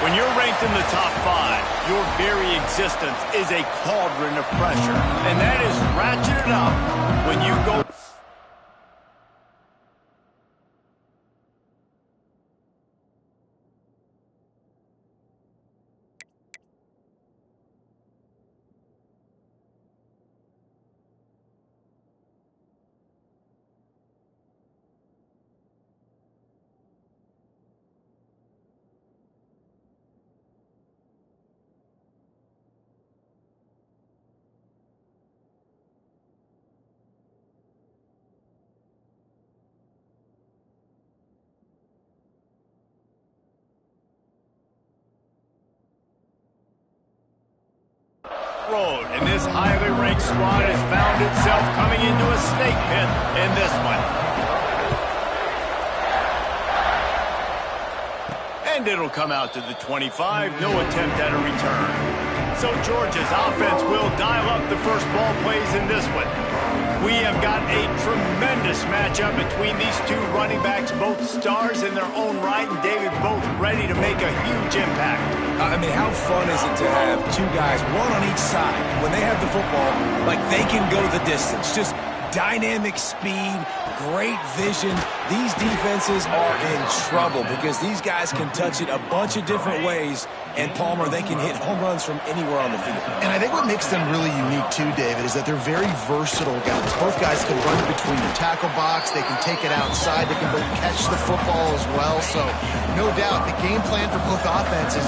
When you're ranked in the top 5, your very existence is a cauldron of pressure. And that is ratcheted up when you go... road, and this highly ranked squad has found itself coming into a snake pit in this one. And it'll come out to the 25, no attempt at a return. So Georgia's offense will dial up the first ball plays in this one. We have got a tremendous matchup between these two running backs, both stars in their own right, and David, both ready to make a huge impact. I mean, how fun is it to have two guys, one on each side, when they have the football, like they can go the distance. Just dynamic speed, great vision. These defenses are in trouble because these guys can touch it a bunch of different ways, and Palmer, they can hit home runs from anywhere on the field. And I think what makes them really unique too, David, is that they're very versatile guys. Both guys can run between the tackle box, they can take it outside, they can both catch the football as well. So no doubt the game plan for both offenses,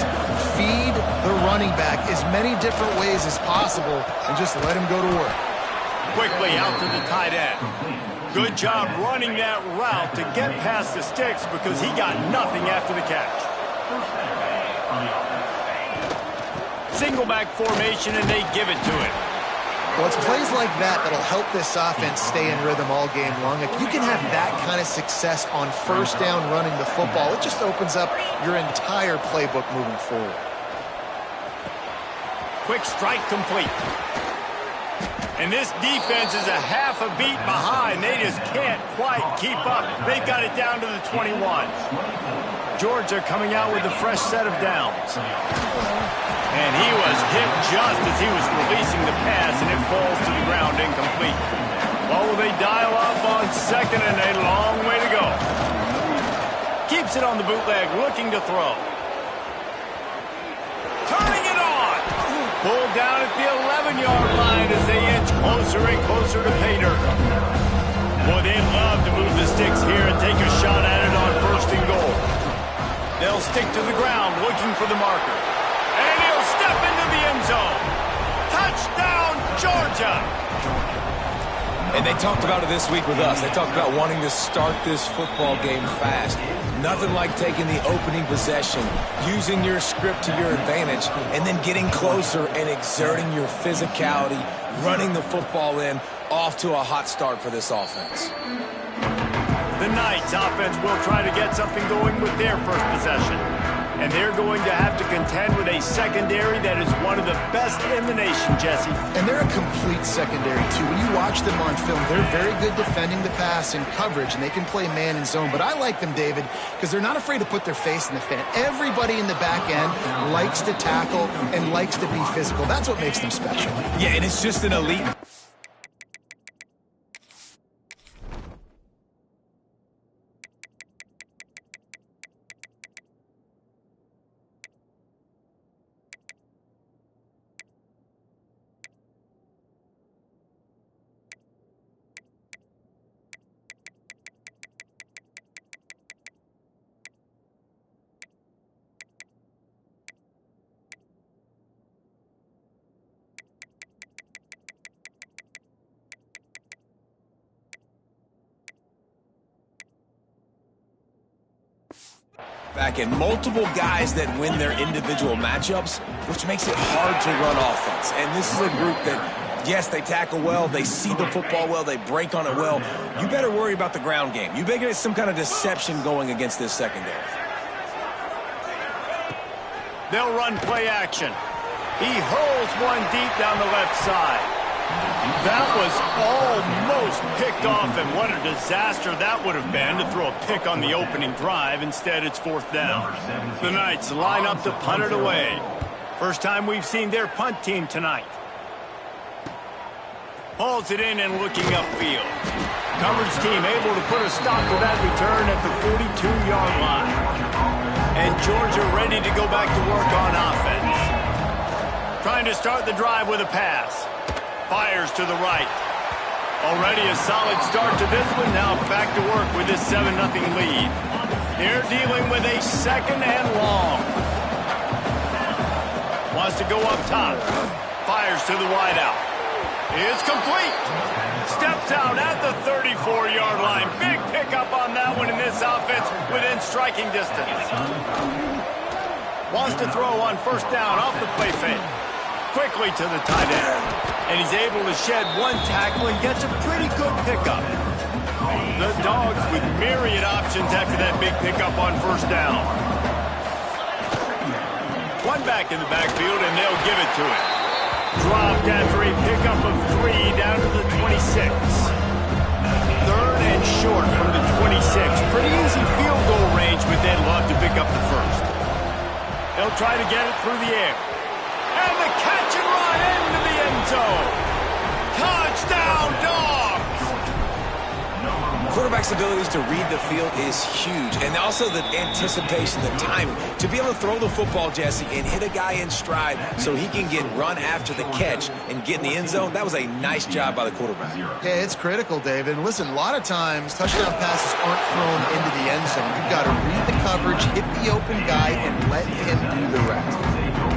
feed the running back as many different ways as possible and just let him go to work. Quickly out to the tight end. Good job running that route to get past the sticks because he got nothing after the catch. Single back formation, and they give it to him. Well, it's plays like that that'll help this offense stay in rhythm all game long. If you can have that kind of success on first down running the football, it just opens up your entire playbook moving forward. Quick strike complete. And this defense is a half a beat behind. They just can't quite keep up. They've got it down to the 21. Georgia coming out with a fresh set of downs. And he was hit just as he was releasing the pass, and it falls to the ground incomplete. Well, will they dial up on second, and a long way to go. Keeps it on the bootleg, looking to throw. Turning it on. Pulled down at the 11-yard line as they inch closer and closer to pay dirt. Boy, they'd love to move the sticks here and take a shot at it on first and goal. They'll stick to the ground looking for the marker. And he'll step into the end zone. Touchdown, Georgia! And they talked about it this week with us. They talked about wanting to start this football game fast. Nothing like taking the opening possession, using your script to your advantage, and then getting closer and exerting your physicality, running the football in, off to a hot start for this offense. The Knights offense will try to get something going with their first possession. And they're going to have to contend with a secondary that is one of the best in the nation, Jesse. And they're a complete secondary, too. When you watch them on film, they're very good defending the pass and coverage, and they can play man and zone. But I like them, David, because they're not afraid to put their face in the fan. Everybody in the back end likes to tackle and likes to be physical. That's what makes them special. Yeah, and it's just an elite... back in multiple guys that win their individual matchups, which makes it hard to run offense. And this is a group that, yes, they tackle well, they see the football well, they break on it well. You better worry about the ground game. You better get some kind of deception going against this secondary. They'll run play action. He hurls one deep down the left side. That was almost picked off, and what a disaster that would have been to throw a pick on the opening drive. Instead, it's 4th down. The Knights line up to punt it away. First time we've seen their punt team tonight. Hauls it in and looking upfield. Coverage team able to put a stop to that return at the 42-yard line. And Georgia ready to go back to work on offense. Trying to start the drive with a pass. Fires to the right. Already a solid start to this one. Now back to work with this 7-0 lead. They're dealing with a 2nd and long. Wants to go up top. Fires to the wideout. It's complete. Steps out at the 34-yard line. Big pickup on that one in this offense within striking distance. Wants to throw on 1st down off the play fake. Quickly to the tight end. And he's able to shed one tackle and gets a pretty good pickup. The Dogs with myriad options after that big pickup on 1st down. One back in the backfield, and they'll give it to him. Dropped after a pickup of 3 down to the 26. 3rd and short from the 26. Pretty easy field goal range, but they'd love to pick up the 1st. They'll try to get it through the air. And the catch and run into the end zone. Touchdown, Dogs! Quarterback's abilities to read the field is huge, and also the anticipation, the timing. To be able to throw the football, Jesse, and hit a guy in stride so he can get run after the catch and get in the end zone, that was a nice job by the quarterback. Yeah, it's critical, David. And listen, a lot of times touchdown passes aren't thrown into the end zone. You've got to read the coverage, hit the open guy, and let him do the rest.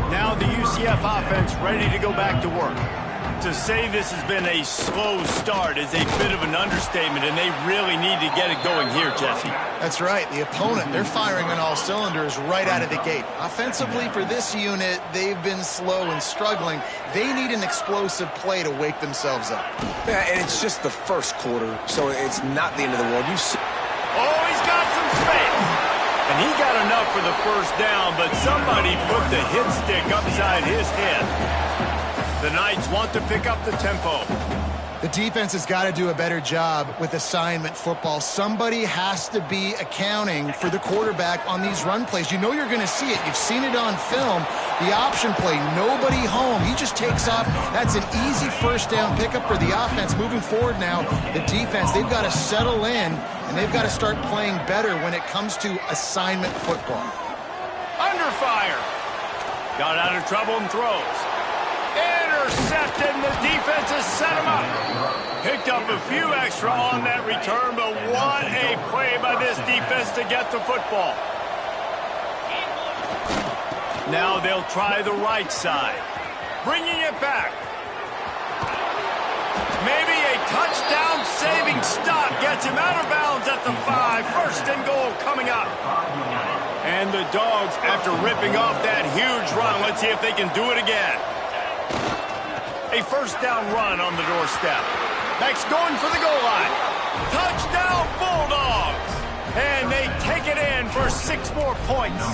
Now the UCF offense ready to go back to work. To say this has been a slow start is a bit of an understatement, and they really need to get it going here, Jesse. That's right. The opponent, they're firing on all cylinders right out of the gate. Offensively for this unit, they've been slow and struggling. They need an explosive play to wake themselves up. Yeah, and it's just the 1st quarter, so it's not the end of the world. Oh, he's got some space. And he got enough for the 1st down, but somebody put the hit stick upside his head. The Knights want to pick up the tempo. The defense has got to do a better job with assignment football. Somebody has to be accounting for the quarterback on these run plays. You know you're going to see it. You've seen it on film. The option play, nobody home. He just takes off. That's an easy 1st down pickup for the offense. Moving forward now, the defense, they've got to settle in, and they've got to start playing better when it comes to assignment football. Under fire. Got out of trouble and throws. Intercepted, and the defense has set him up. Picked up a few extra on that return, but what a play by this defense to get the football. Now they'll try the right side. Bringing it back. Maybe a touchdown-saving stop gets him out of bounds at the 5. 1st and goal coming up. And the Dogs, after ripping off that huge run, let's see if they can do it again. A 1st down run on the doorstep. Next, going for the goal line. Touchdown, Bulldogs! And they take it in for 6 more points.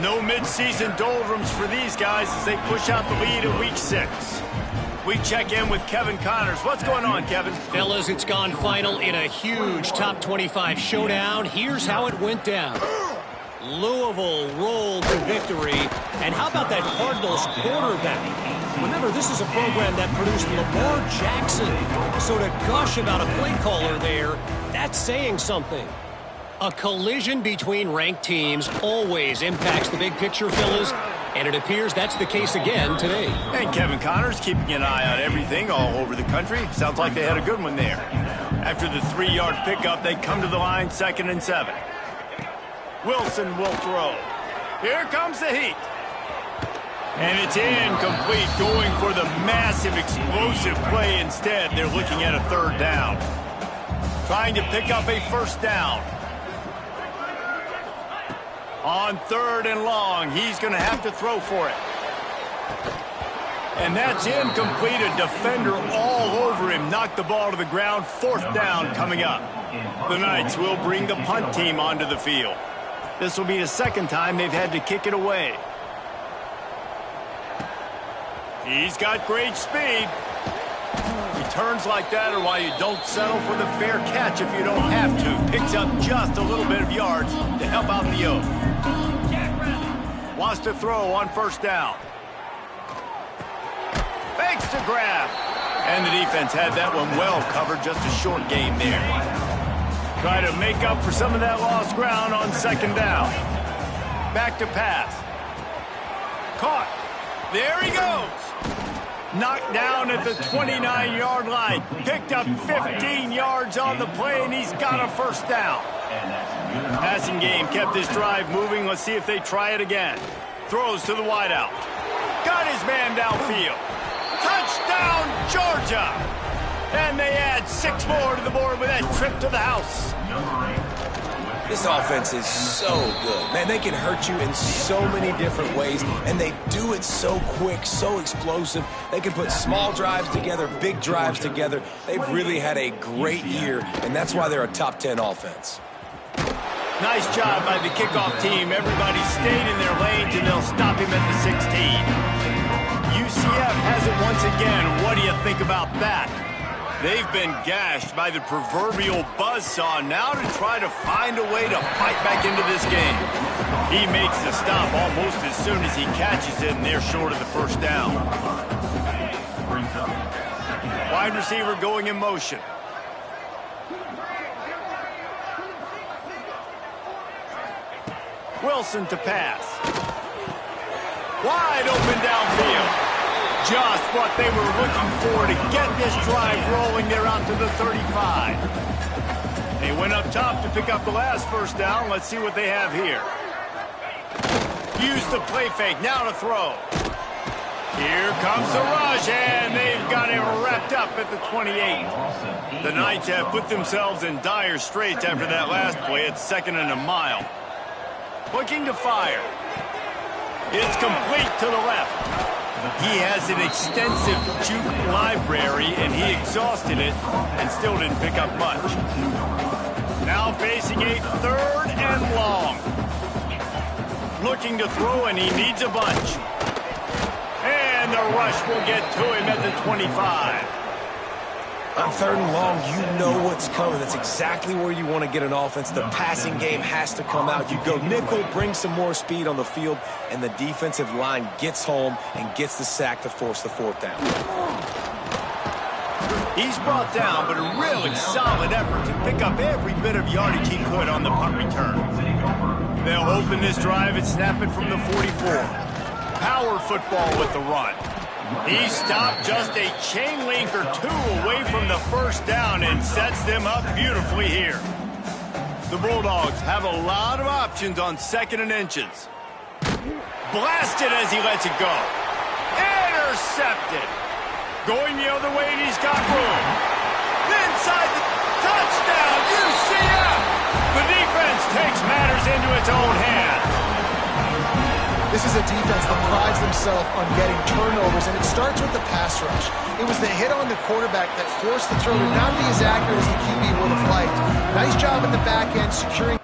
No midseason doldrums for these guys as they push out the lead in Week 6. We check in with Kevin Connors. What's going on, Kevin? Fellas, it's gone final in a huge top 25 showdown. Here's how it went down. Louisville rolled to victory. And how about that Cardinals quarterback? Remember, this is a program that produced Lamar Jackson. So to gush about a play caller there, that's saying something. A collision between ranked teams always impacts the big picture, fellas. And it appears that's the case again today. And Kevin Connors keeping an eye on everything all over the country. Sounds like they had a good one there. After the 3-yard pickup, they come to the line 2nd and 7. Wilson will throw. Here comes the heat. And it's incomplete, going for the massive explosive play instead. They're looking at a 3rd down. Trying to pick up a 1st down. On 3rd and long, he's going to have to throw for it. And that's incomplete. A defender all over him. Knocked the ball to the ground. 4th down coming up. The Knights will bring the punt team onto the field. This will be the 2nd time they've had to kick it away. He's got great speed. Returns like that are why you don't settle for the fair catch if you don't have to. Picks up just a little bit of yards to help out the Oak. Wants to throw on first down. Fakes to grab. And the defense had that one well covered. Just a short game there. Try to make up for some of that lost ground on second down. Back to pass. Caught. There he goes. Knocked down at the 29-yard line. Picked up 15 yards on the play, and he's got a first down. Passing game kept this drive moving. Let's see if they try it again. Throws to the wideout. Got his man downfield. Touchdown, Georgia! And they add 6 more to the board with that trip to the house. This offense is so good. Man, they can hurt you in so many different ways, and they do it so quick, so explosive. They can put small drives together, big drives together. They've really had a great year, and that's why they're a top 10 offense. Nice job by the kickoff team. Everybody stayed in their lanes, and they'll stop him at the 16. UCF has it once again. What do you think about that? They've been gashed by the proverbial buzzsaw now to try to find a way to fight back into this game. He makes the stop almost as soon as he catches it, and they're short of the first down. Wide receiver going in motion. Wilson to pass. Wide open downfield. Just what they were looking for to get this drive rolling. They're out to the 35. They went up top to pick up the last first down. Let's see what they have here. Use the play fake. Now to throw. Here comes the rush, and they've got it wrapped up at the 28. The Knights have put themselves in dire straits after that last play. It's 2nd and a mile. Looking to fire. It's complete to the left. He has an extensive juke library, and he exhausted it and still didn't pick up much. Now facing a 3rd and long. Looking to throw, and he needs a bunch. And the rush will get to him at the 25. On 3rd and long, you know what's coming. That's exactly where you want to get an offense. The passing game has to come out. You go nickel, bring some more speed on the field, and the defensive line gets home and gets the sack to force the 4th down. He's brought down, but a really solid effort to pick up every bit of yardage he could on the punt return. They'll open this drive and snap it from the 44. Power football with the run. He stopped just a chain link or 2 away from the first down and sets them up beautifully here. The Bulldogs have a lot of options on 2nd and inches. Blasted as he lets it go. Intercepted. Going the other way, and he's got room. Inside the touchdown, UCF! The defense takes matters into its own hands. This is a defense that prides themselves on getting turnovers, and it starts with the pass rush. It was the hit on the quarterback that forced the throw to not be as accurate as the QB would have liked. Nice job in the back end securing.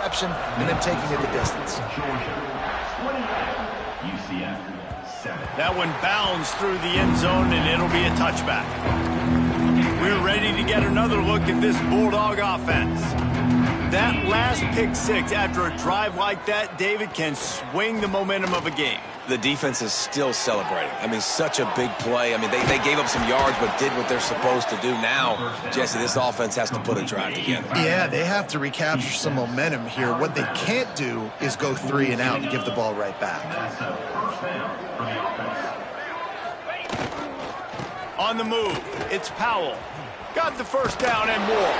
reception and then taking it the distance. UCF 7. That one bounds through the end zone, and it'll be a touchback. We're ready to get another look at this Bulldog offense. That last pick six after a drive like that, David, can swing the momentum of a game. The defense is still celebrating. I mean, such a big play. I mean, they gave up some yards but did what they're supposed to do. Now, Jesse, this offense has to put a drive together. Yeah, they have to recapture some momentum here. What they can't do is go 3 and out and give the ball right back. On the move, it's Powell. Got the first down and more.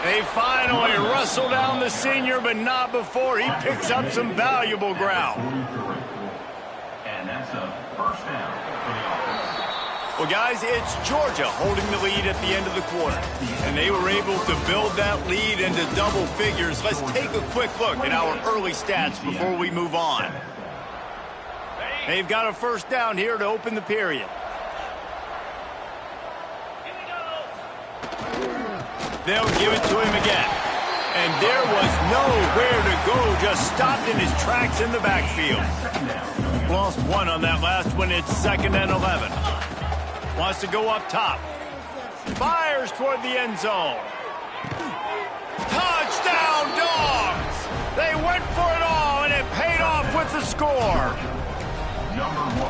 They finally wrestle down the senior, but not before he picks up some valuable ground. And that's a first down for the offense. Well, guys, it's Georgia holding the lead at the end of the quarter. And they were able to build that lead into double figures. Let's take a quick look at our early stats before we move on. They've got a first down here to open the period. They'll give it to him again. And there was nowhere to go, just stopped in his tracks in the backfield. Lost one on that last one. It's 2nd and 11. Wants to go up top. Fires toward the end zone. Touchdown, Dogs! They went for it all, and it paid off with the score.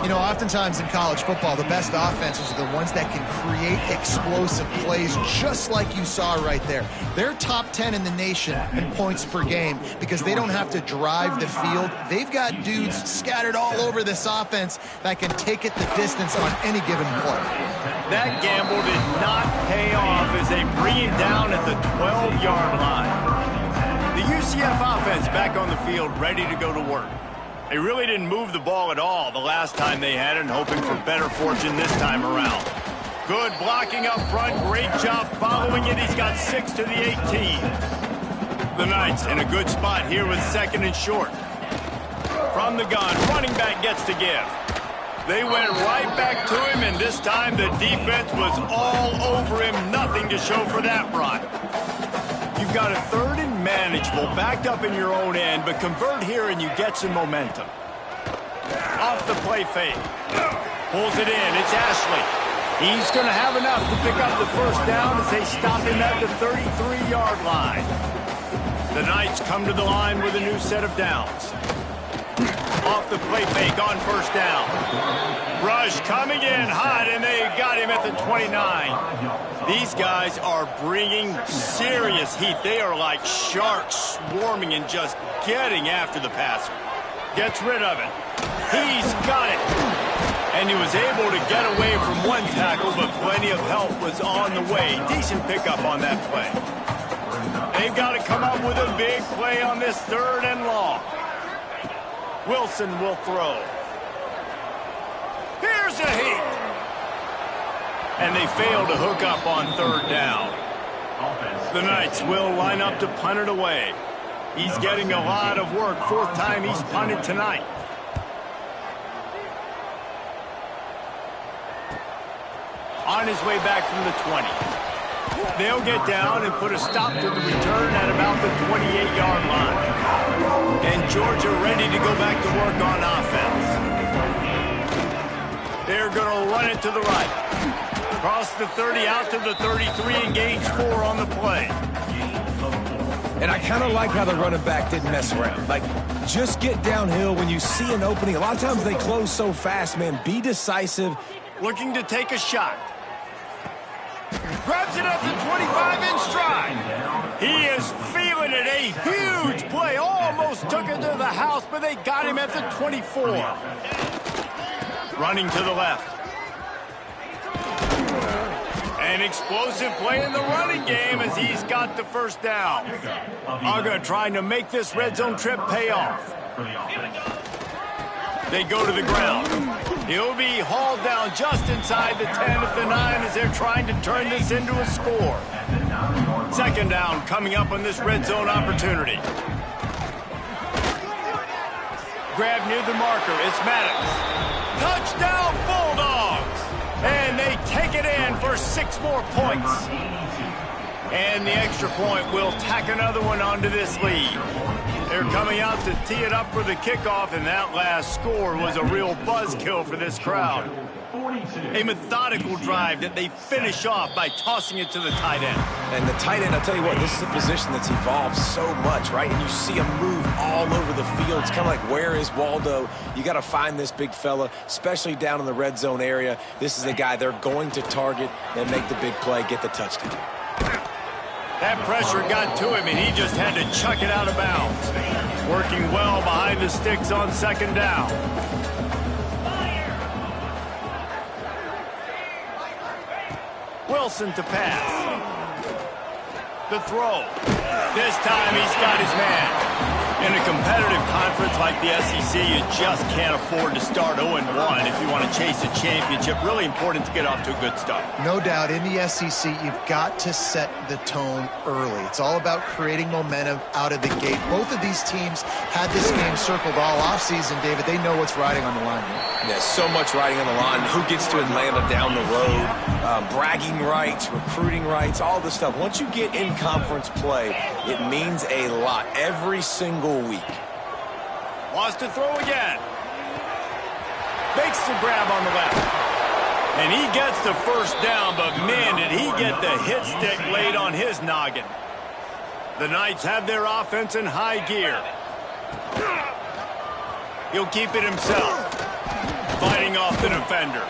You know, oftentimes in college football, the best offenses are the ones that can create explosive plays, just like you saw right there. They're top 10 in the nation in points per game because they don't have to drive the field. They've got dudes scattered all over this offense that can take it the distance on any given play. That gamble did not pay off as they bring him down at the 12-yard line. The UCF offense back on the field, ready to go to work. They really didn't move the ball at all the last time they had it, hoping for better fortune this time around. Good blocking up front. Great job following it. He's got 6 to the 18. The Knights in a good spot here with 2nd and short. From the gun, running back gets to give. They went right back to him, and this time the defense was all over him. Nothing to show for that run. You've got a 3rd and manageable, backed up in your own end, but convert here and you get some momentum. Off the play fake. Pulls it in. It's Ashley. He's going to have enough to pick up the first down as they stop him at the 33-yard line. The Knights come to the line with a new set of downs. Off the play fake on first down. Rush coming in hot, and they got him at the 29. These guys are bringing serious heat. They are like sharks swarming and just getting after the passer. Gets rid of it. He's got it. And he was able to get away from one tackle, but plenty of help was on the way. Decent pickup on that play. They've got to come up with a big play on this 3rd and long. Wilson will throw. Here's a hit. And they fail to hook up on 3rd down. The Knights will line up to punt it away. He's getting a lot of work. 4th time he's punted tonight. On his way back from the 20. They'll get down and put a stop to the return at about the 28-yard line. And Georgia ready to go back to work on offense. They're going to run it to the right. Across the 30, out to the 33, engage 4 on the play. And I kind of like how the running back didn't mess around. Like, just get downhill when you see an opening. A lot of times they close so fast, man. Be decisive. Looking to take a shot. Grabs it at the 25 in stride. He is feeling it. A huge play. Almost took it to the house, but they got him at the 24. Running to the left. An explosive play in the running game as he's got the first down. Uga trying to make this red zone trip pay off. They go to the ground. He'll be hauled down just inside the 10 at the 9 as they're trying to turn this into a score. 2nd down coming up on this red zone opportunity. Grab near the marker. It's Maddox. Touchdown Bulldogs! And they take it in for 6 more points. And the extra point will tack another one onto this lead. They're coming out to tee it up for the kickoff, and that last score was a real buzzkill for this crowd. A methodical drive that they finish off by tossing it to the tight end. And the tight end, I'll tell you what, this is a position that's evolved so much, right? And you see him move all over the field. It's kind of like, where is Waldo? You got to find this big fella, especially down in the red zone area. This is the guy they're going to target and make the big play, get the touchdown. That pressure got to him, and he just had to chuck it out of bounds. Working well behind the sticks on second down. Wilson to pass. The throw. This time he's got his man. In a competitive conference like the SEC, you just can't afford to start 0-1 if you want to chase a championship. Really important to get off to a good start. No doubt, in the SEC, you've got to set the tone early. It's all about creating momentum out of the gate. Both of these teams had this game circled all offseason, David. They know what's riding on the line here. There's so much riding on the line. Who gets to Atlanta down the road? Bragging rights, recruiting rights, all this stuff. Once you get in conference play, it means a lot every single week. Wants to throw again. Makes the grab on the left. And he gets the first down, but man, did he get the hit stick laid on his noggin. The Knights have their offense in high gear. He'll keep it himself. Fighting off the defender.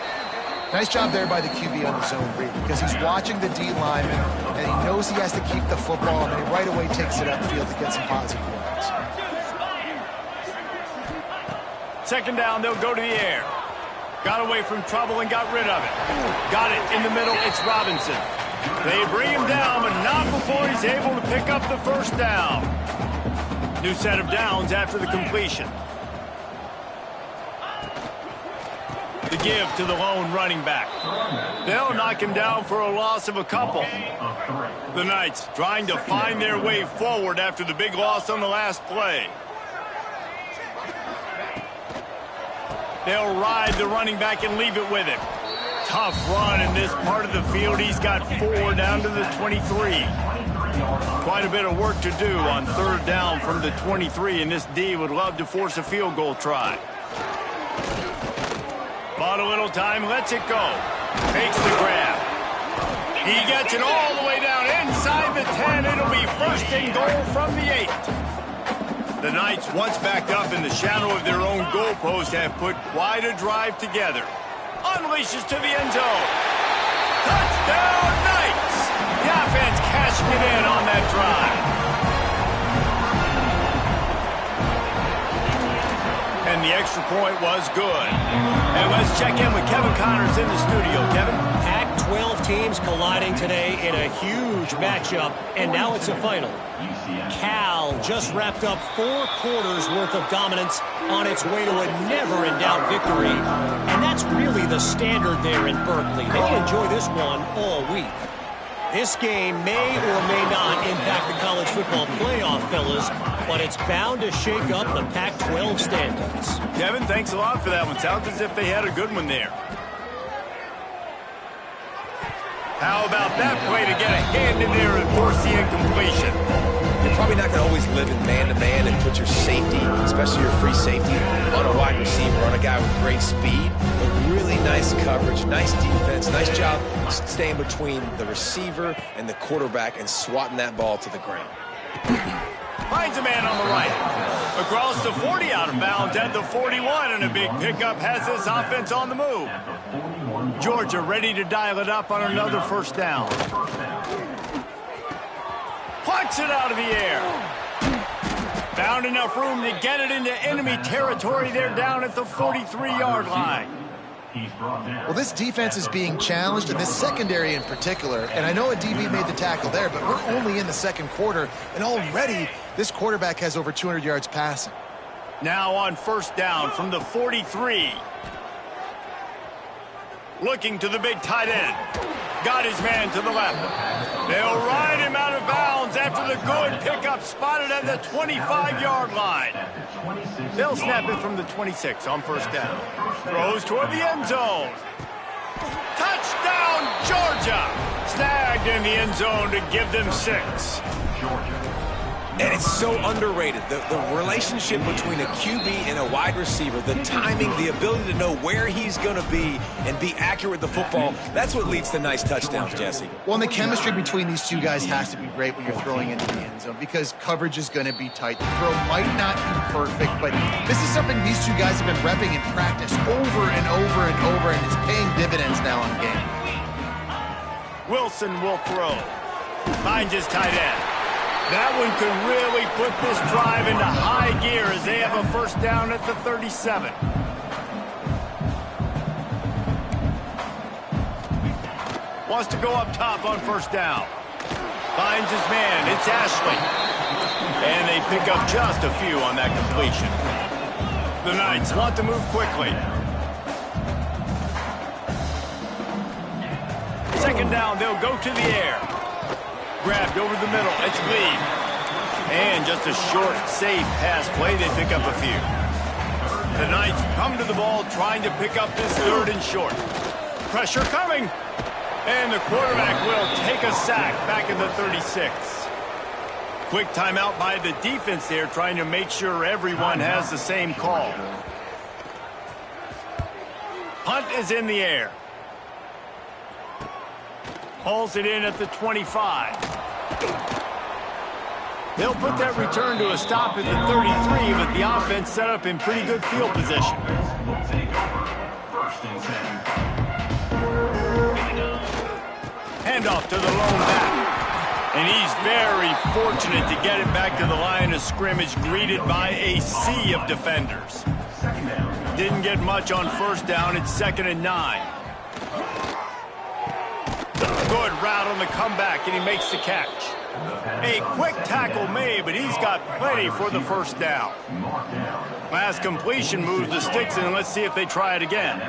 Nice job there by the QB on the zone read, because he's watching the D lineman, and he knows he has to keep the football, and then he right away takes it upfield to get some positive yards. Second down, they'll go to the air. Got away from trouble and got rid of it. Got it in the middle, it's Robinson. They bring him down, but not before he's able to pick up the first down. New set of downs after the completion. The give to the lone running back. They'll knock him down for a loss of a couple. The Knights trying to find their way forward after the big loss on the last play. They'll ride the running back and leave it with him. Tough run in this part of the field. He's got 4 down to the 23. Quite a bit of work to do on third down from the 23, and this D would love to force a field goal try. Bought a little time, lets it go. Takes the grab. He gets it all the way down inside the 10. It'll be first and goal from the 8. The Knights, once backed up in the shadow of their own goalpost, have put quite a drive together. Unleashes to the end zone. Touchdown, Knights! The offense cashing it in on that drive. And the extra point was good. And let's check in with Kevin Connors in the studio. Kevin? Pac-12 teams colliding today in a huge matchup, and now it's a final. Cal just wrapped up 4 quarters worth of dominance on its way to a never-in-doubt victory. And that's really the standard there in Berkeley. They enjoy this one all week. This game may or may not impact the college football playoff, fellas, but it's bound to shake up the Pac-12 standings. Kevin, thanks a lot for that one. Sounds as if they had a good one there. How about that play to get a hand in there and force the incompletion? You're probably not going to always live in man-to-man and put your safety, especially your free safety, on a wide receiver, on a guy with great speed. But really nice coverage, nice defense, nice job staying between the receiver and the quarterback and swatting that ball to the ground. Finds a man on the right. Across the 40, out of bounds at the 41, and a big pickup has this offense on the move. Georgia ready to dial it up on another first down. Plucks it out of the air. Found enough room to get it into enemy territory. They're down at the 43-yard line. Well, this defense is being challenged, and this secondary in particular. And I know a DB made the tackle there, but we're only in the second quarter, and already this quarterback has over 200 yards passing. Now on first down from the 43. Looking to the big tight end. Got his man to the left. They'll ride him out of bounds after the good pickup spotted at the 25-yard line. They'll snap it from the 26 on first down. Throws toward the end zone. Touchdown, Georgia! Snagged dragged in the end zone to give them 6. And it's so underrated. The relationship between a QB and a wide receiver, the timing, the ability to know where he's going to be and be accurate with the football, that's what leads to nice touchdowns, Jesse. Well, and the chemistry between these two guys has to be great when you're throwing into the end zone because coverage is going to be tight. The throw might not be perfect, but this is something these two guys have been repping in practice over and over and over, and it's paying dividends now on the game. Wilson will throw. Finds his tight end. That one could really put this drive into high gear as they have a first down at the 37. Wants to go up top on first down. Finds his man. It's Ashley. And they pick up just a few on that completion. The Knights want to move quickly. Second down, they'll go to the air. Grabbed over the middle. It's Lee. And just a short, safe pass play. They pick up a few. The Knights come to the ball trying to pick up this third and short. Pressure coming. And the quarterback will take a sack back in the 36. Quick timeout by the defense there, trying to make sure everyone has the same call. Punt is in the air. Hauls it in at the 25. They'll put that return to a stop at the 33, but the offense set up in pretty good field position. Handoff to the lone back. And he's very fortunate to get it back to the line of scrimmage, greeted by a sea of defenders. Didn't get much on first down. It's 2nd and 9. Good route on the comeback, and he makes the catch. A quick tackle made, but he's got plenty for the first down. Last completion moves the sticks, and let's see if they try it again.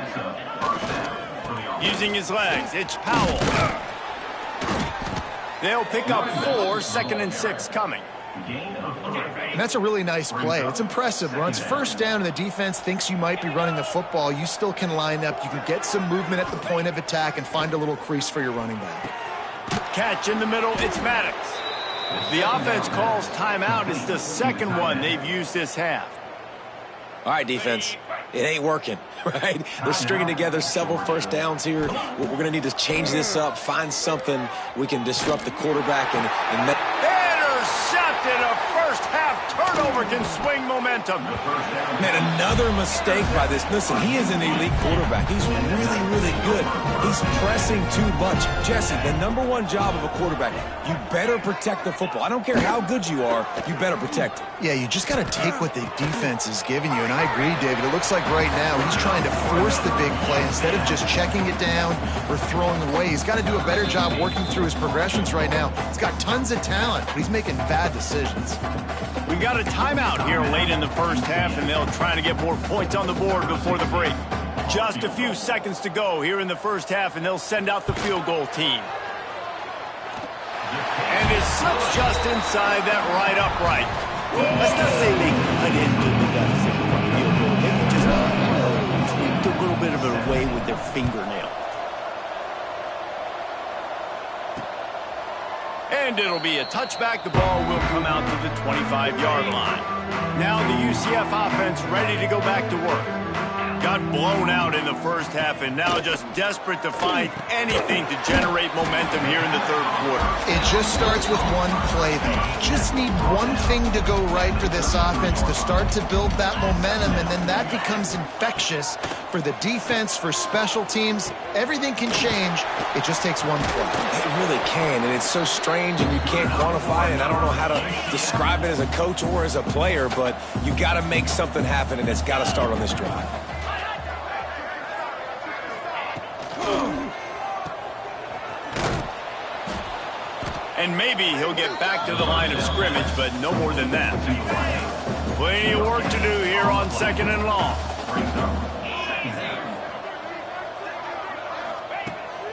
Using his legs, it's Powell. They'll pick up 4, 2nd and 6 coming. And that's a really nice play. It's impressive. Once first down and the defense thinks you might be running the football, you still can line up. You can get some movement at the point of attack and find a little crease for your running back. Catch in the middle, it's Maddox. The offense calls timeout. It's the second one they've used this half. All right, defense. It ain't working, right? They're stringing together several first downs here. We're going to need to change this up, find something we can disrupt the quarterback and intercepted. A first half turnover can swing momentum. Man, another mistake by this. Listen, he is an elite quarterback. He's really, really good. He's pressing too much. Jesse, the #1 job of a quarterback, you better protect the football. I don't care how good you are, you better protect it. Yeah, you just got to take what the defense is giving you. And I agree, David. It looks like right now he's trying to force the big play instead of just checking it down or throwing away. He's got to do a better job working through his progressions right now. He's got tons of talent, but he's making bad decisions. We got a timeout here late in the first half, and they'll try to get more points on the board before the break. Just a few seconds to go here in the first half, and they'll send out the field goal team. And it slips just inside that right upright. Let's not say they cut into the deficit with a field goal. Maybe just tweaked a little bit of it away with their fingernail. And it'll be a touchback. The ball will come out to the 25-yard line. Now the UCF offense ready to go back to work. Got blown out in the first half and now just desperate to find anything to generate momentum here in the third quarter. It just starts with one play, though. You just need one thing to go right for this offense to start to build that momentum, and then that becomes infectious for the defense, for special teams. Everything can change. It just takes one play. It really can, and it's so strange and you can't quantify it, and I don't know how to describe it as a coach or as a player, but you got to make something happen, and it's got to start on this drive. And maybe he'll get back to the line of scrimmage, but no more than that. Plenty of work to do here on 2nd and long.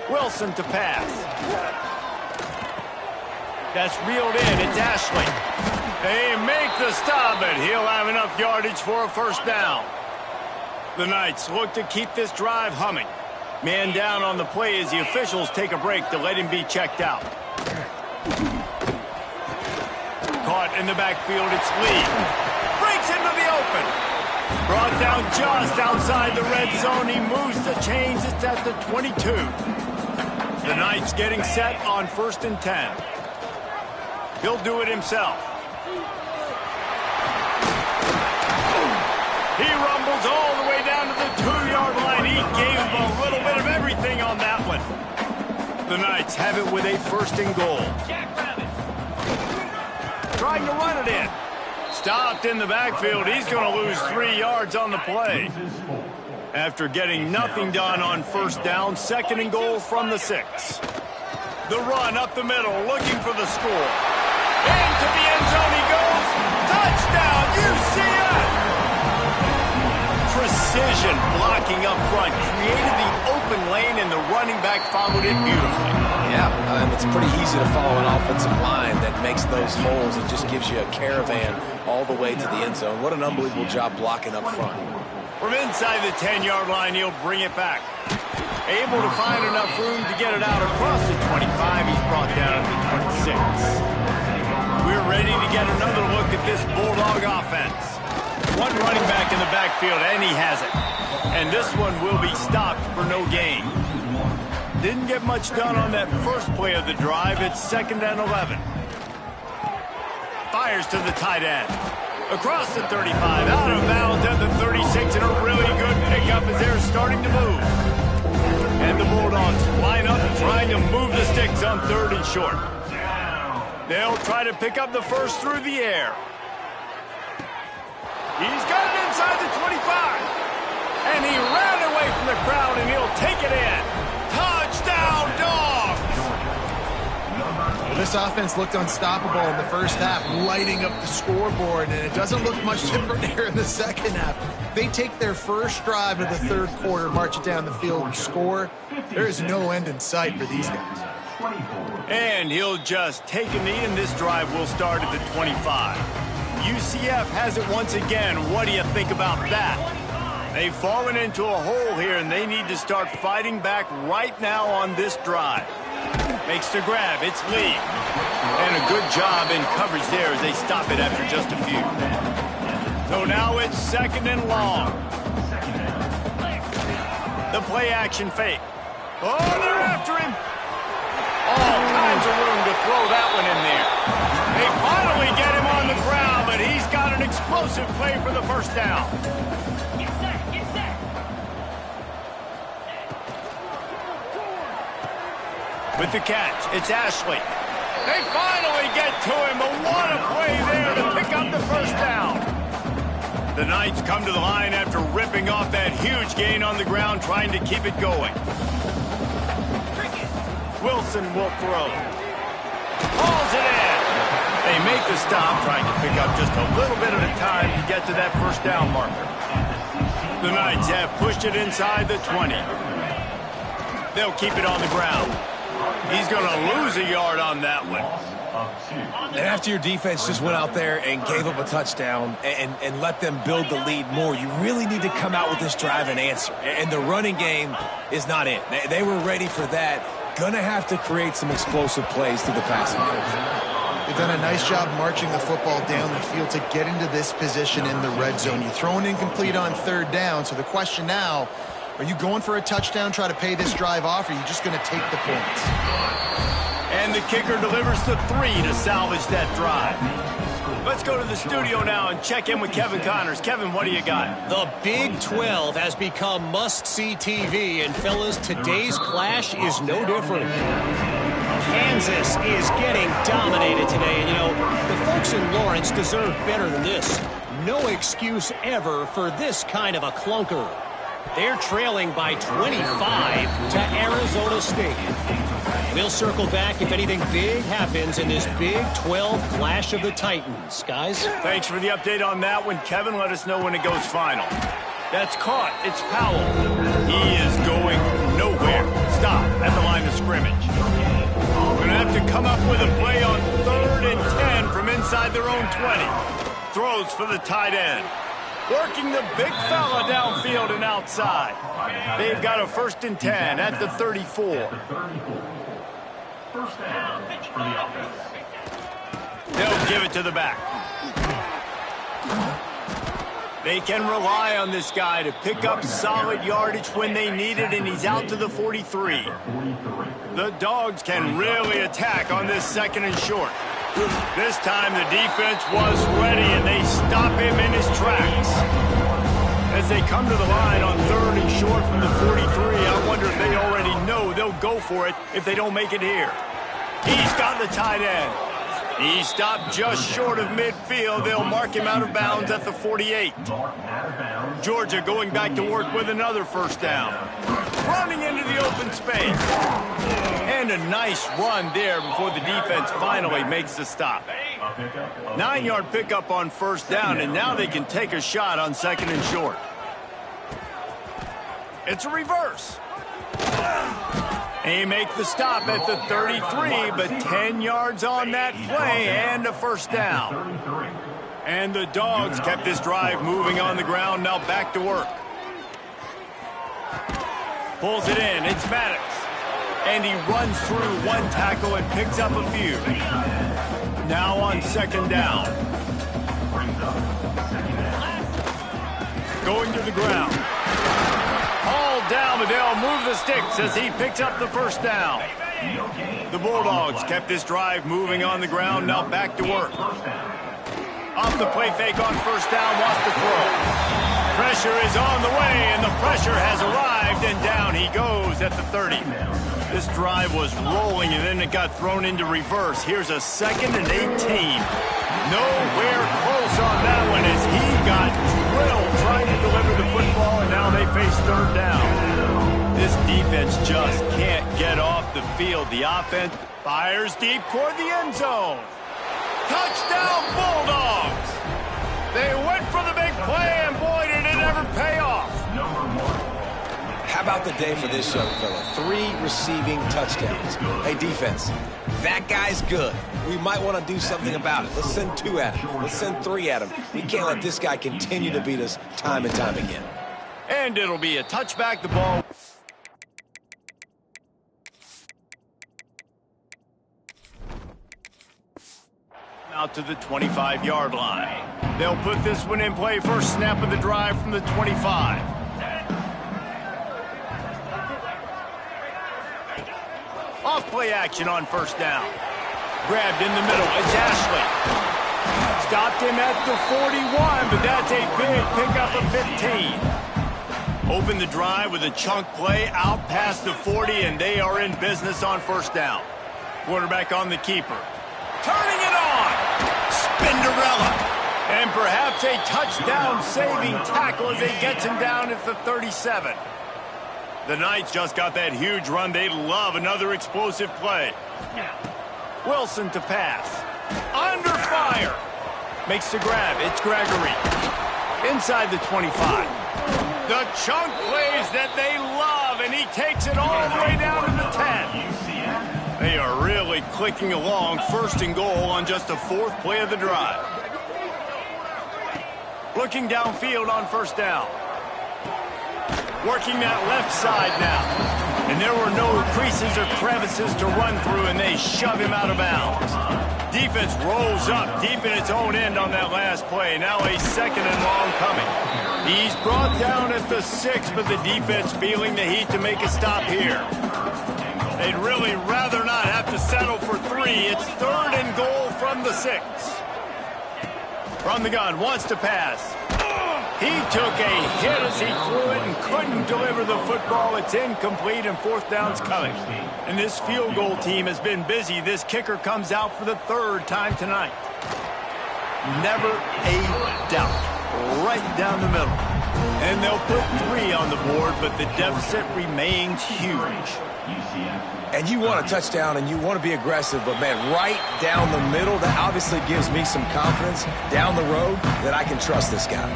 Wilson to pass. That's reeled in. It's Ashley. They make the stop, but he'll have enough yardage for a first down. The Knights look to keep this drive humming. Man down on the play as the officials take a break to let him be checked out. Caught in the backfield, it's Lee. Breaks into the open. Brought down just outside the red zone. He moves the chains. It's at the 22. The Knights getting set on 1st and 10. He'll do it himself. He rumbles all the way down to the 2-yard line. He gave him a little bit of everything on that one. The Knights have it with a 1st and goal. Trying to run it in. Stopped in the backfield. He's going to lose 3 yards on the play. After getting nothing done on 1st down, 2nd and goal from the 6. The run up the middle, looking for the score. Into the end zone he goes. Touchdown, UCF! Precision blocking up front. Created the open lane, and the running back followed it beautifully. Yeah, it's pretty easy to follow an offensive line that makes those holes and just gives you a caravan all the way to the end zone. What an unbelievable job blocking up front. From inside the 10-yard line, he'll bring it back. Able to find enough room to get it out across the 25. He's brought down at the 26. We're ready to get another look at this Bulldog offense. One running back in the backfield, and he has it. And this one will be stopped for no gain. Didn't get much done on that first play of the drive. It's 2nd and 11. Fires to the tight end. Across the 35, out of bounds at the 36, and a really good pickup as they're starting to move. And the Bulldogs line up trying to move the sticks on 3rd and short. They'll try to pick up the first through the air. He's got it inside the 25. And he ran away from the crowd, and he'll take it in. Touchdown, Dogs! This offense looked unstoppable in the first half, lighting up the scoreboard, and it doesn't look much different here in the second half. They take their first drive of the 3rd quarter, march it down the field, and score. There is no end in sight for these guys. And he'll just take a knee, and this drive will start at the 25. UCF has it once again. What do you think about that? They've fallen into a hole here, and they need to start fighting back right now on this drive. Makes the grab. It's Lee. And a good job in coverage there as they stop it after just a few. So now it's 2nd and long. The play action fake. Oh, they're after him. All kinds of room to throw that one in there. They finally get him on the ground, but he's got an explosive play for the 1st down. Get set, get set. With the catch, it's Ashley. They finally get to him, but what a play there to pick up the 1st down. The Knights come to the line after ripping off that huge gain on the ground, trying to keep it going. Wilson will throw. Hauls it in. They make the stop, trying to pick up just a little bit at a time to get to that 1st down marker. The Knights have pushed it inside the 20. They'll keep it on the ground. He's going to lose a yard on that one. And after your defense just went out there and gave up a touchdown and let them build the lead more, you really need to come out with this drive and answer. And the running game is not it. They were ready for that. Gonna have to create some explosive plays through the passing game. They've done a nice job marching the football down the field to get into this position in the red zone. You throw an incomplete on 3rd down, so the question now, are you going for a touchdown, try to pay this drive off, or are you just going to take the points? And the kicker delivers the 3 to salvage that drive. Let's go to the studio now and check in with Kevin Connors. Kevin, what do you got? The Big 12 has become must-see TV, and fellas, today's clash is no different. Kansas is getting dominated today, and you know, the folks in Lawrence deserve better than this. No excuse ever for this kind of a clunker. They're trailing by 25 to Arizona State. We'll circle back if anything big happens in this Big 12 clash of the Titans. Guys? Thanks for the update on that one, Kevin. Let us know when it goes final. That's caught. It's Powell. He is going nowhere. Stop at the line of scrimmage. We're going to have to come up with a play on 3rd and 10 from inside their own 20. Throws for the tight end. Working the big fella downfield and outside. They've got a 1st and 10 at the 34. First down for the offense. They'll give it to the back. They can rely on this guy to pick up solid yardage when they need it, and he's out to the 43. The Dogs can really attack on this 2nd and short. This time the defense was ready, and they stop him in his tracks. As they come to the line on 3rd and short from the 43, I wonder if they already know they'll go for it if they don't make it here. He's got the tight end. He stopped just short of midfield. They'll mark him out of bounds at the 48. Georgia going back to work with another 1st down. Running into the open space. And a nice run there before the defense finally makes the stop. 9-yard pickup on 1st down, and now they can take a shot on 2nd and short. It's a reverse. They make the stop at the 33, but 10 yards on that play and a 1st down. And the Dogs kept this drive moving on the ground, now back to work. Pulls it in, it's Maddox. And he runs through one tackle and picks up a few. Now on 2nd down. Going to the ground. Hauled down, but they'll move the sticks as he picks up the 1st down. The Bulldogs kept this drive moving on the ground, now back to work. Off the play fake on 1st down, wants to throw. Pressure is on the way, and the pressure has arrived, and down he goes at the 30. This drive was rolling, and then it got thrown into reverse. Here's a 2nd and 18. Nowhere close on that one as he got drilled trying to deliver the football, and now they face 3rd down. This defense just can't get off the field. The offense fires deep toward the end zone. Touchdown, Bulldogs! They went for the big play, and boy, did it ever pay off. How about the day for this young fella? 3 receiving touchdowns. Hey, defense, that guy's good. We might want to do something about it. Let's send 2 at him. Let's send 3 at him. We can't let this guy continue to beat us time and time again. And it'll be a touchback. The ball. Out to the 25-yard line. They'll put this one in play. First snap of the drive from the 25. Off play action on 1st down. Grabbed in the middle. It's Ashley. Stopped him at the 41, but that's a big pickup of 15. Open the drive with a chunk play out past the 40, and they are in business on 1st down. Quarterback on the keeper. Turning it on. Spinderella. And perhaps a touchdown-saving tackle as he gets him down at the 37. The Knights just got that huge run. They love another explosive play. Wilson to pass. Under fire. Makes the grab. It's Gregory. Inside the 25. The chunk plays that they love, and he takes it all the way down to the 10. They are really clicking along. 1st and goal on just the 4th play of the drive. Looking downfield on 1st down. Working that left side now. And there were no creases or crevices to run through, and they shove him out of bounds. Defense rolls up deep in its own end on that last play. Now a 2nd and long coming. He's brought down at the 6, but the defense feeling the heat to make a stop here. They'd really rather not have to settle for 3. It's 3rd and goal from the 6. From the gun, wants to pass. He took a hit as he threw it and couldn't deliver the football. It's incomplete, and 4th down's coming. And this field goal team has been busy. This kicker comes out for the 3rd time tonight. Never a doubt. Right down the middle. And they'll put 3 on the board, but the deficit remains huge. And you want a touchdown and you want to be aggressive, but, man, right down the middle, that obviously gives me some confidence down the road that I can trust this guy.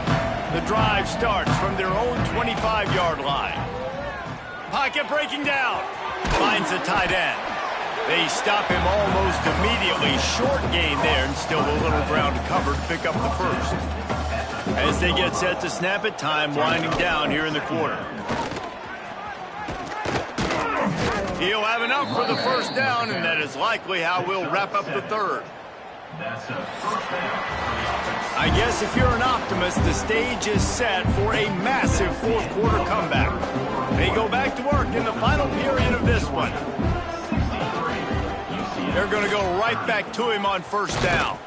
The drive starts from their own 25-yard line. Pocket breaking down. Finds the tight end. They stop him almost immediately. Short gain there, and still a little ground to cover to pick up the 1st. As they get set to snap it, time winding down here in the quarter. He'll have enough for the first down, and that is likely how we'll wrap up the third. I guess if you're an optimist, the stage is set for a massive fourth quarter comeback. They go back to work in the final period of this one. They're going to go right back to him on first down.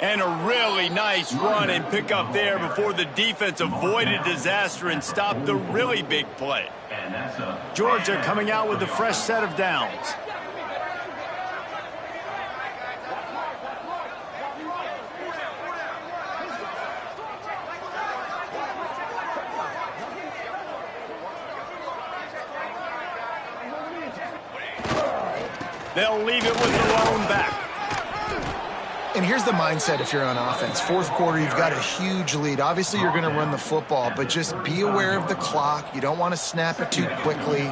And a really nice run and pick up there before the defense avoided disaster and stopped the really big play. Georgia coming out with a fresh set of downs. They'll leave it with their own back. And here's the mindset if you're on offense. Fourth quarter, you've got a huge lead. Obviously, you're going to run the football, but just be aware of the clock. You don't want to snap it too quickly.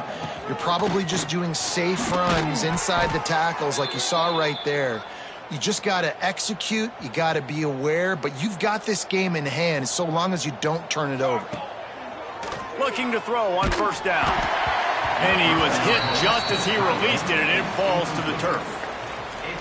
You're probably just doing safe runs inside the tackles like you saw right there. You just got to execute. You got to be aware, but you've got this game in hand so long as you don't turn it over. Looking to throw on first down. And he was hit just as he released it, and it falls to the turf.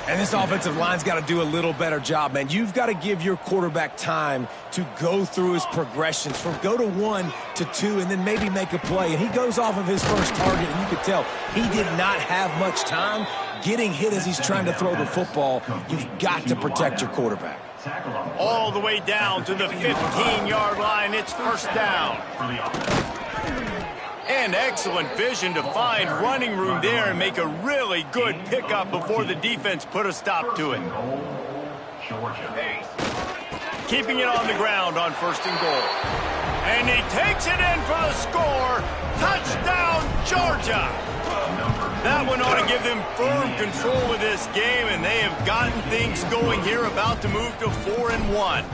And this offensive line's got to do a little better job, man. You've got to give your quarterback time to go through his progressions from go to 1 to 2 and then maybe make a play. And he goes off of his first target, and you could tell he did not have much time getting hit as he's trying to throw the football. You've got to protect your quarterback. All the way down to the 15-yard line. It's first down. And excellent vision to find running room there and make a really good pickup before the defense put a stop to it. Keeping it on the ground on first and goal. And he takes it in for the score. Touchdown, Georgia. That one ought to give them firm control of this game, and they have gotten things going here, about to move to 4-1.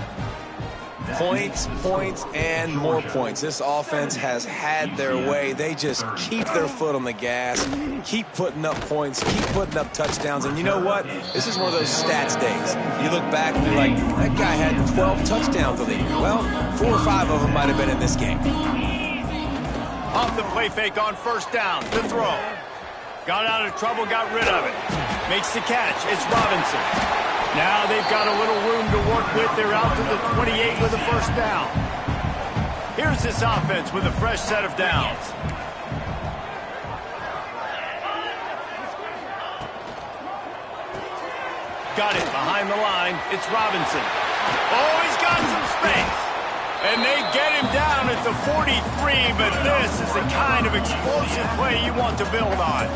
Points, points, and more points. This offense has had their way. They just keep their foot on the gas, keep putting up points, keep putting up touchdowns. And you know what? This is one of those stats days. You look back and you're like, that guy had 12 touchdowns on the year. Well, 4 or 5 of them might have been in this game. Off the play fake on first down. The throw. Got out of trouble, got rid of it. Makes the catch. It's Robinson. Now they've got a little room to work with. They're out to the 28 with a first down. Here's this offense with a fresh set of downs. Got it behind the line. It's Robinson. Oh, he's got some space. And they get him down at the 43, but this is the kind of explosive play you want to build on.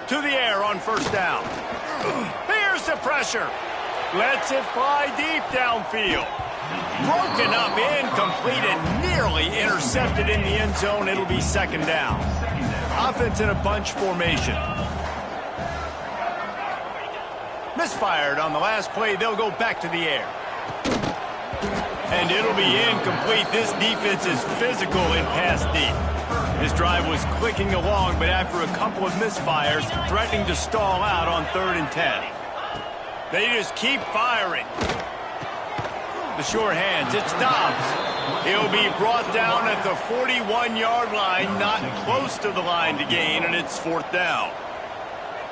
To the air on first down. Here's the pressure. Lets it fly deep downfield. Broken up, incomplete, and nearly intercepted in the end zone. It'll be second down. Offense in a bunch formation. Misfired on the last play. They'll go back to the air. And it'll be incomplete. This defense is physical in pass deep. This drive was clicking along, but after a couple of misfires, threatening to stall out on 3rd and 10. They just keep firing. The short hands, it stops. He'll be brought down at the 41-yard line, not close to the line to gain, and it's 4th down.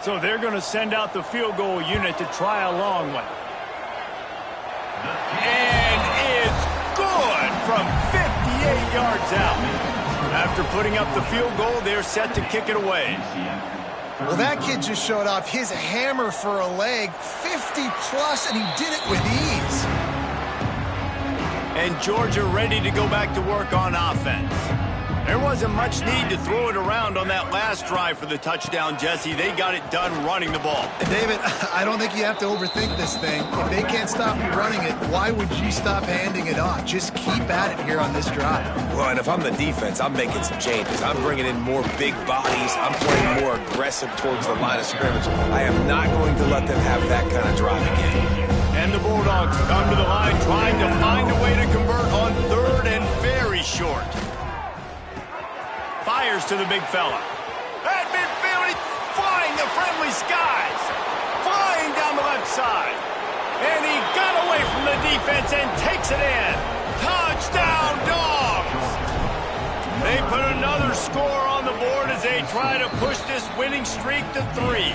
So they're going to send out the field goal unit to try a long one. And it's good from 58 yards out. After putting up the field goal, they're set to kick it away. Well, that kid just showed off his hammer for a leg, 50-plus, and he did it with ease. And Georgia ready to go back to work on offense. There wasn't much need to throw it around on that last drive for the touchdown, Jesse. They got it done running the ball. And David, I don't think you have to overthink this thing. If they can't stop you running it, why would you stop handing it off? Just keep at it here on this drive. Well, and if I'm the defense, I'm making some changes. I'm bringing in more big bodies. I'm playing more aggressive towards the line of scrimmage. I am not going to let them have that kind of drive again. And the Bulldogs come to the line trying to find a way to convert on 3rd and very short. Fires to the big fella. At midfield, he's flying the friendly skies. side. And he got away from the defense and takes it in. Touchdown, Dogs! They put another score on the board as they try to push this winning streak to 3.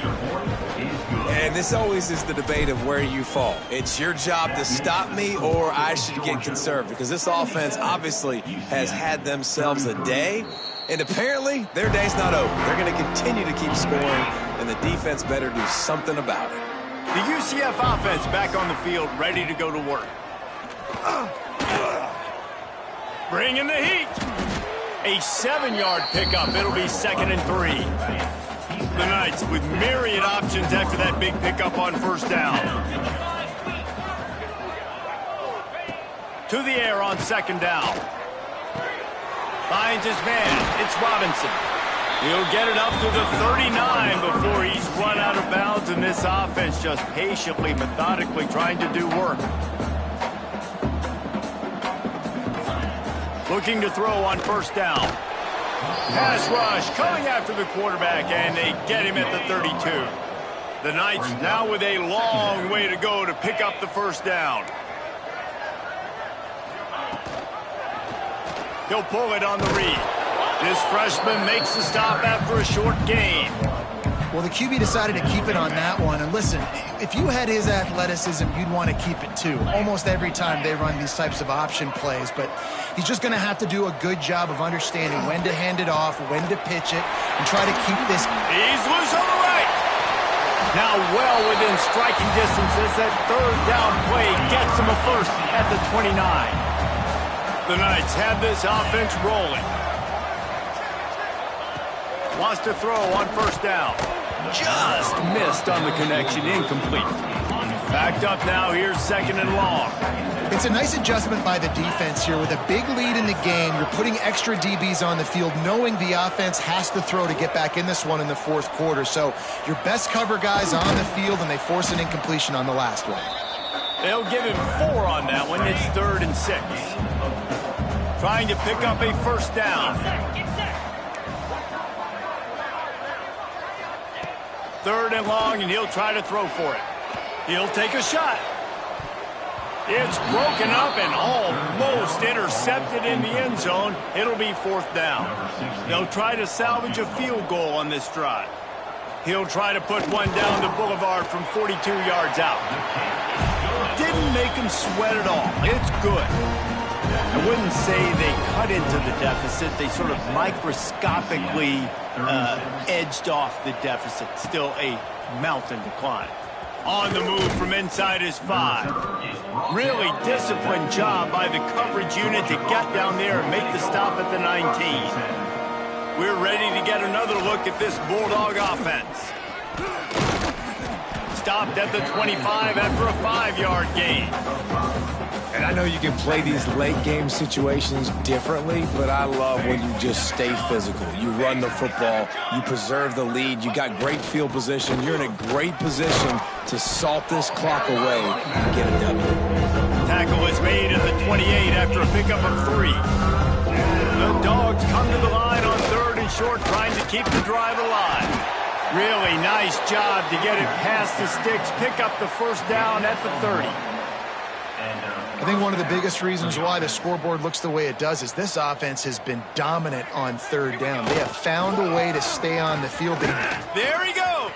And this always is the debate of where you fall. It's your job to stop me, or I should get conservative, because this offense obviously has had themselves a day, and apparently their day's not over. They're going to continue to keep scoring, and the defense better do something about it. The UCF offense back on the field, ready to go to work. Bring in the heat. A 7-yard pickup. It'll be 2nd and 3. The Knights with myriad options after that big pickup on first down. To the air on 2nd down. Finds his man. It's Robinson. He'll get it up to the 39 before he's run out of bounds, and this offense just patiently, methodically trying to do work. Looking to throw on first down. Pass rush coming after the quarterback, and they get him at the 32. The Knights now with a long way to go to pick up the first down. He'll pull it on the read. This freshman makes the stop after a short gain. Well, the QB decided to keep it on that one. And listen, if you had his athleticism, you'd want to keep it too. Almost every time they run these types of option plays. But he's just going to have to do a good job of understanding when to hand it off, when to pitch it, and try to keep this. He's loose on the right. Now well within striking distance as that 3rd down play gets him a first at the 29. The Knights have this offense rolling. Wants to throw on first down. Just missed on the connection, incomplete. Backed up now, here's 2nd and long. It's a nice adjustment by the defense here. With a big lead in the game, you're putting extra DBs on the field, knowing the offense has to throw to get back in this one in the 4th quarter. So your best cover guys on the field, and they force an incompletion on the last one. They'll give him 4 on that one. It's 3rd and 6. Trying to pick up a first down. 3rd and long, and he'll try to throw for it. He'll take a shot. It's broken up and almost intercepted in the end zone. It'll be 4th down. They'll try to salvage a field goal on this drive. He'll try to put one down the boulevard from 42 yards out. Didn't make him sweat at all. It's good. I wouldn't say they cut into the deficit. They sort of microscopically edged off the deficit. Still a mountain to climb. On the move from inside his 5. Really disciplined job by the coverage unit to get down there and make the stop at the 19. We're ready to get another look at this Bulldog offense. Stopped at the 25 after a 5-yard gain. And I know you can play these late game situations differently, but I love when you just stay physical. You run the football, you preserve the lead, you got great field position, you're in a great position to salt this clock away and get a W. Tackle is made at the 28 after a pickup of 3. The Dogs come to the line on 3rd and short, trying to keep the drive alive. Really nice job to get it past the sticks, pick up the first down at the 30. I think one of the biggest reasons why the scoreboard looks the way it does is this offense has been dominant on 3rd down. They have found a way to stay on the field. There he goes.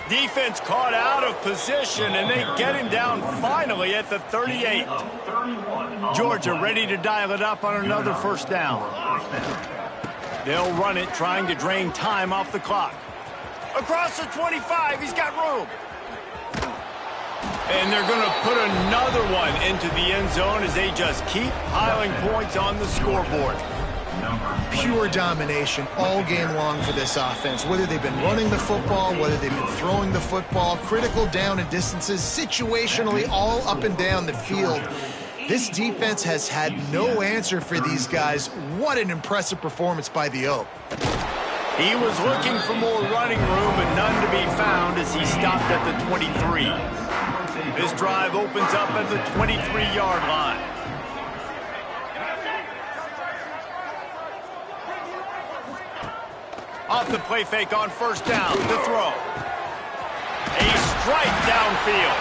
Defense caught out of position, and they get him down finally at the 38. Georgia ready to dial it up on another first down. They'll run it, trying to drain time off the clock. Across the 25, he's got room. And they're going to put another one into the end zone as they just keep piling points on the scoreboard. Pure domination all game long for this offense. Whether they've been running the football, whether they've been throwing the football, critical down and distances, situationally all up and down the field. This defense has had no answer for these guys. What an impressive performance by the Oak. He was looking for more running room, but none to be found as he stopped at the 23. This drive opens up at the 23-yard line. Off the play fake on first down, the throw. right downfield.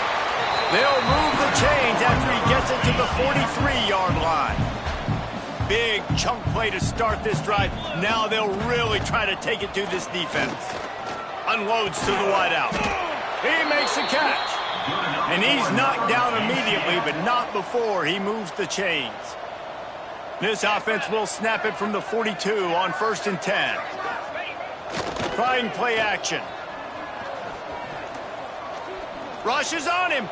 They'll move the chains after he gets it to the 43-yard line. Big chunk play to start this drive. Now they'll really try to take it to this defense. Unloads to the wideout. He makes the catch. And he's knocked down immediately, but not before he moves the chains. This offense will snap it from the 42 on 1st and 10. Trying play action. Rushes on him.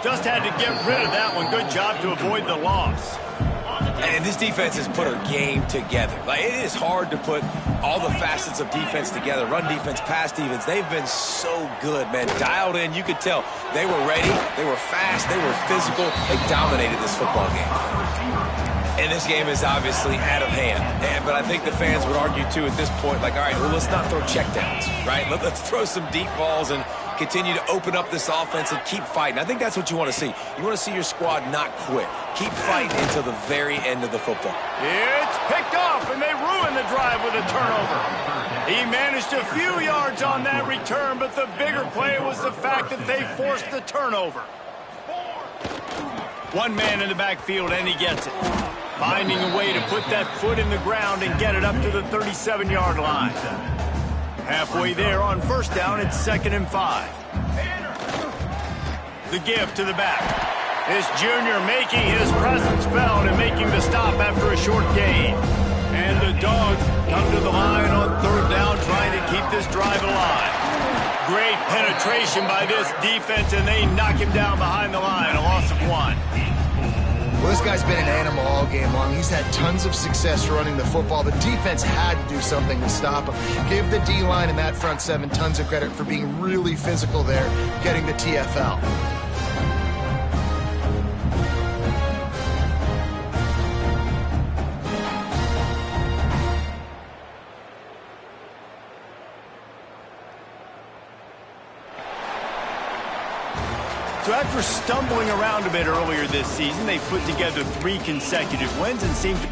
Just had to get rid of that one. Good job to avoid the loss. And this defense has put a game together. Like, it is hard to put all the facets of defense together. Run defense, pass defense. They've been so good, man. Dialed in. You could tell they were ready. They were fast. They were physical. They dominated this football game. And this game is obviously out of hand. But I think the fans would argue, too, at this point, like, all right, well, let's not throw checkdowns, right? Let's throw some deep balls and continue to open up this offense and keep fighting. I think that's what you want to see. You want to see your squad not quit. Keep fighting until the very end of the football. It's picked off, and they ruin the drive with a turnover. He managed a few yards on that return, but the bigger play was the fact that they forced the turnover. One man in the backfield, and he gets it. Finding a way to put that foot in the ground and get it up to the 37-yard line. Halfway there on 1st down, it's 2nd and 5. The give to the back. This junior making his presence felt and making the stop after a short gain. And the Dogs come to the line on 3rd down, trying to keep this drive alive. Great penetration by this defense, and they knock him down behind the line, a loss of 1. Well, this guy's been an animal all game long. He's had tons of success running the football. The defense had to do something to stop him. Give the D-line and that front 7 tons of credit for being really physical there, getting the TFL. So after stumbling around a bit earlier this season, they put together 3 consecutive wins and seemed to